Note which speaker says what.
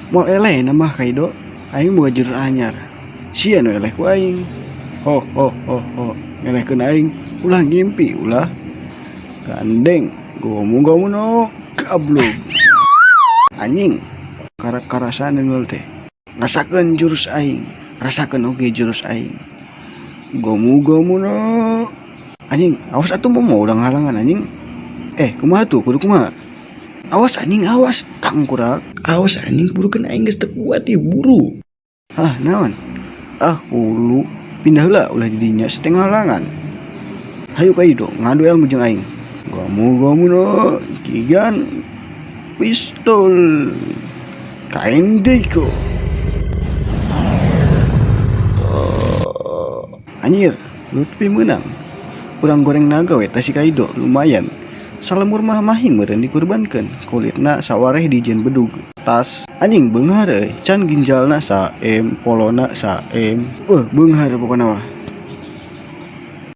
Speaker 1: Mau eleh nambah kaido aing boga jurus anyar. Sia nu eleh ku aing. Ho. Elehkeun aing ulah ngimpi ulah. Gandeng gomu no gablog. Anjing karasan ngeul teh. Rasakeun jurus aing. Rasakeun oge jurus aing. Gomu no anjing awas atuh mau udah ngalangan anjing. Kumaha tuh kudu kumaha? Awas anjing awas tangkurak. Awas anjing buru kan aing geus teu kuat ieu buru. Naon? Ulu pindah heula ulah didinya setengah halangan. Hayu kaido ngadu ilmu jeung aing. Gomu no kigan pistol. Kain deiko. Anjir, Lutfi menang. Urang goreng naga we tah si Kaido lumayan. Salemur mah mahing meureun dikurbankeun. Kulitna sawareh dijieun bedug. Tas anjing beunghar euy, can ginjalna saem, polona saem. Beunghar pokona mah.